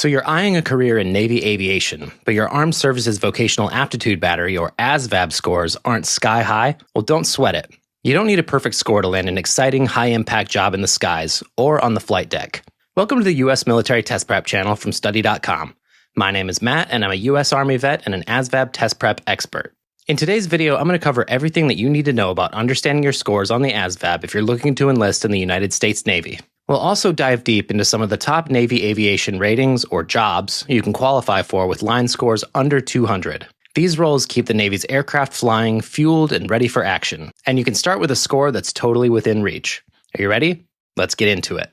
So you're eyeing a career in Navy aviation, but your Armed Services Vocational Aptitude Battery, or ASVAB scores, aren't sky high? Well, don't sweat it. You don't need a perfect score to land an exciting, high-impact job in the skies or on the flight deck. Welcome to the U.S. Military Test Prep channel from Study.com. My name is Matt, and I'm a U.S. Army vet and an ASVAB test prep expert. In today's video, I'm going to cover everything that you need to know about understanding your scores on the ASVAB if you're looking to enlist in the United States Navy. We'll also dive deep into some of the top Navy aviation ratings, or jobs, you can qualify for with line scores under 200. These roles keep the Navy's aircraft flying, fueled, and ready for action. And you can start with a score that's totally within reach. Are you ready? Let's get into it.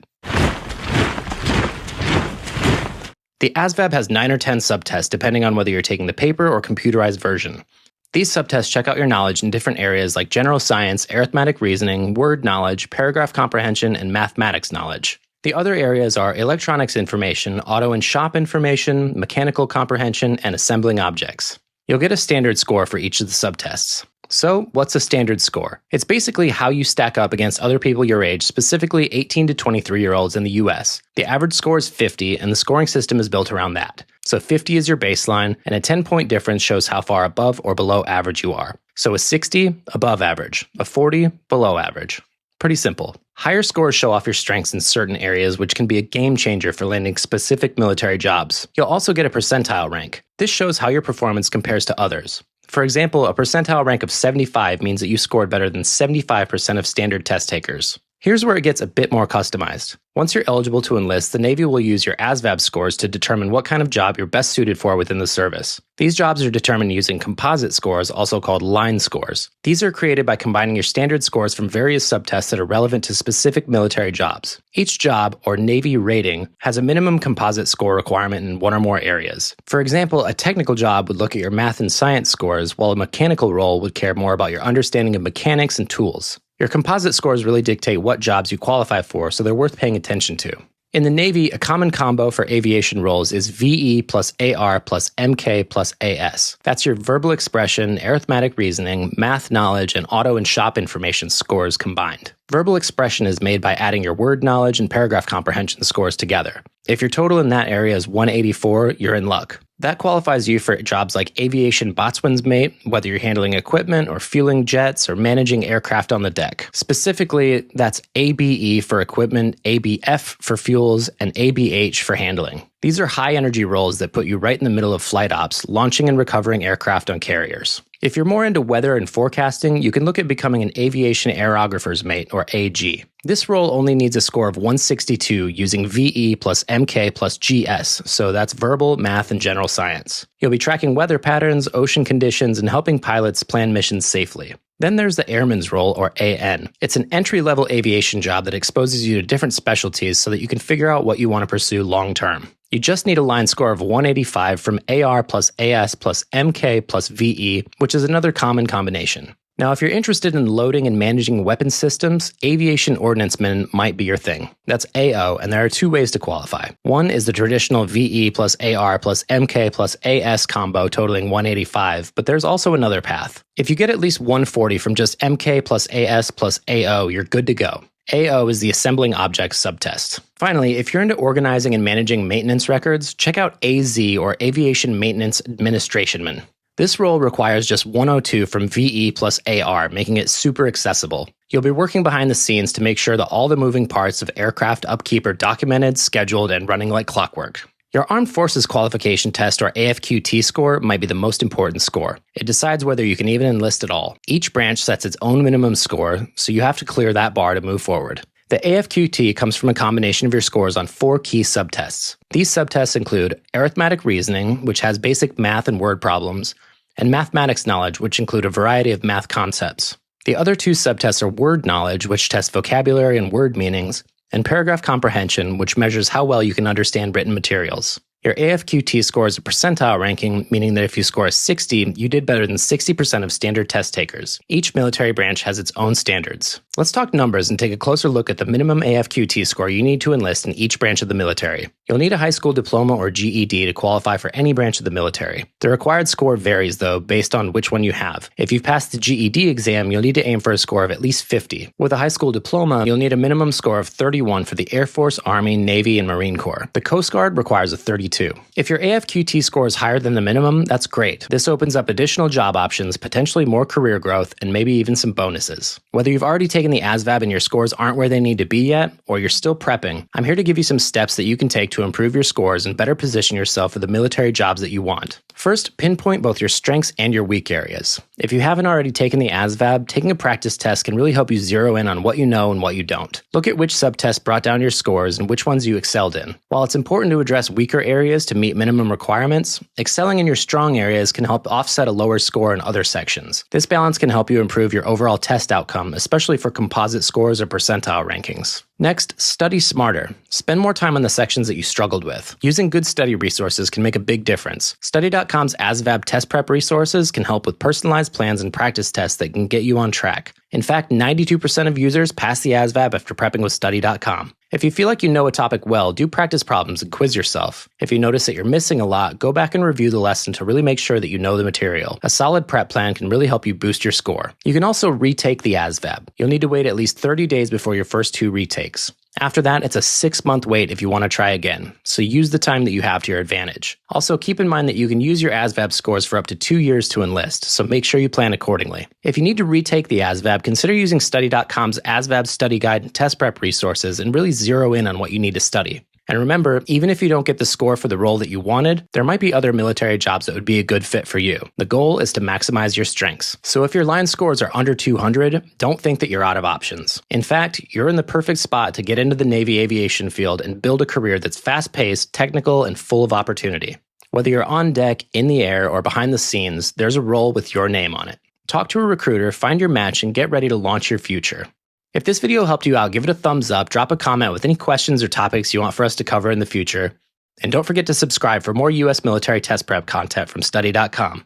The ASVAB has 9 or 10 subtests depending on whether you're taking the paper or computerized version. These subtests check out your knowledge in different areas like general science, arithmetic reasoning, word knowledge, paragraph comprehension, and mathematics knowledge. The other areas are electronics information, auto and shop information, mechanical comprehension, and assembling objects. You'll get a standard score for each of the subtests. So, what's a standard score? It's basically how you stack up against other people your age, specifically 18 to 23-year-olds in the US. The average score is 50, and the scoring system is built around that. So 50 is your baseline, and a 10-point difference shows how far above or below average you are. So a 60, above average. A 40, below average. Pretty simple. Higher scores show off your strengths in certain areas, which can be a game changer for landing specific military jobs. You'll also get a percentile rank. This shows how your performance compares to others. For example, a percentile rank of 75 means that you scored better than 75% of standard test takers. Here's where it gets a bit more customized. Once you're eligible to enlist, the Navy will use your ASVAB scores to determine what kind of job you're best suited for within the service. These jobs are determined using composite scores, also called line scores. These are created by combining your standard scores from various subtests that are relevant to specific military jobs. Each job, or Navy rating, has a minimum composite score requirement in one or more areas. For example, a technical job would look at your math and science scores, while a mechanical role would care more about your understanding of mechanics and tools. Your composite scores really dictate what jobs you qualify for, so they're worth paying attention to. In the Navy, a common combo for aviation roles is VE plus AR plus MK plus AS. That's your verbal expression, arithmetic reasoning, math knowledge, and auto and shop information scores combined. Verbal expression is made by adding your word knowledge and paragraph comprehension scores together. If your total in that area is 184, you're in luck. That qualifies you for jobs like aviation boatswain's mate, whether you're handling equipment or fueling jets or managing aircraft on the deck. Specifically, that's ABE for equipment, ABF for fuels, and ABH for handling. These are high-energy roles that put you right in the middle of flight ops, launching and recovering aircraft on carriers. If you're more into weather and forecasting, you can look at becoming an Aviation Aerographer's Mate, or AG. This role only needs a score of 162 using VE plus MK plus GS, so that's verbal, math, and general science. You'll be tracking weather patterns, ocean conditions, and helping pilots plan missions safely. Then there's the Airman's Role, or AN. It's an entry-level aviation job that exposes you to different specialties so that you can figure out what you want to pursue long-term. You just need a line score of 185 from AR plus AS plus MK plus VE, which is another common combination. Now, if you're interested in loading and managing weapon systems, Aviation Ordnanceman might be your thing. That's AO, and there are 2 ways to qualify. One is the traditional VE plus AR plus MK plus AS combo totaling 185, but there's also another path. If you get at least 140 from just MK plus AS plus AO, you're good to go. AO is the Assembling Objects subtest. Finally, if you're into organizing and managing maintenance records, check out AZ, or Aviation Maintenance Administrationman. This role requires just 102 from VE plus AR, making it super accessible. You'll be working behind the scenes to make sure that all the moving parts of aircraft upkeep are documented, scheduled, and running like clockwork. Your Armed Forces Qualification Test, or AFQT score, might be the most important score. It decides whether you can even enlist at all. Each branch sets its own minimum score, so you have to clear that bar to move forward. The AFQT comes from a combination of your scores on 4 key subtests. These subtests include arithmetic reasoning, which has basic math and word problems, and mathematics knowledge, which include a variety of math concepts. The other 2 subtests are word knowledge, which tests vocabulary and word meanings, and paragraph comprehension, which measures how well you can understand written materials. Your AFQT score is a percentile ranking, meaning that if you score a 60, you did better than 60% of standard test takers. Each military branch has its own standards. Let's talk numbers and take a closer look at the minimum AFQT score you need to enlist in each branch of the military. You'll need a high school diploma or GED to qualify for any branch of the military. The required score varies, though, based on which one you have. If you've passed the GED exam, you'll need to aim for a score of at least 50. With a high school diploma, you'll need a minimum score of 31 for the Air Force, Army, Navy, and Marine Corps. The Coast Guard requires a 32. too. If your AFQT score is higher than the minimum, that's great. This opens up additional job options, potentially more career growth, and maybe even some bonuses. Whether you've already taken the ASVAB and your scores aren't where they need to be yet, or you're still prepping, I'm here to give you some steps that you can take to improve your scores and better position yourself for the military jobs that you want. First, pinpoint both your strengths and your weak areas. If you haven't already taken the ASVAB, taking a practice test can really help you zero in on what you know and what you don't. Look at which subtests brought down your scores and which ones you excelled in. While it's important to address weaker areas to meet minimum requirements, excelling in your strong areas can help offset a lower score in other sections. This balance can help you improve your overall test outcome, especially for composite scores or percentile rankings. Next, study smarter. Spend more time on the sections that you struggled with. Using good study resources can make a big difference. Study.com's ASVAB test prep resources can help with personalized plans and practice tests that can get you on track. In fact, 92% of users pass the ASVAB after prepping with Study.com. If you feel like you know a topic well, do practice problems and quiz yourself. If you notice that you're missing a lot, go back and review the lesson to really make sure that you know the material. A solid prep plan can really help you boost your score. You can also retake the ASVAB. You'll need to wait at least 30 days before your first 2 retakes. After that, it's a 6-month wait if you want to try again, so use the time that you have to your advantage. Also, keep in mind that you can use your ASVAB scores for up to 2 years to enlist, so make sure you plan accordingly. If you need to retake the ASVAB, consider using Study.com's ASVAB study guide and test prep resources and really zero in on what you need to study. And remember, even if you don't get the score for the role that you wanted, there might be other military jobs that would be a good fit for you. The goal is to maximize your strengths. So if your line scores are under 200, don't think that you're out of options. In fact, you're in the perfect spot to get into the Navy aviation field and build a career that's fast-paced, technical, and full of opportunity. Whether you're on deck, in the air, or behind the scenes, there's a role with your name on it. Talk to a recruiter, find your match, and get ready to launch your future. If this video helped you out, give it a thumbs up, drop a comment with any questions or topics you want for us to cover in the future, and don't forget to subscribe for more U.S. military test prep content from Study.com.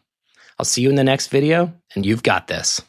I'll see you in the next video, and you've got this.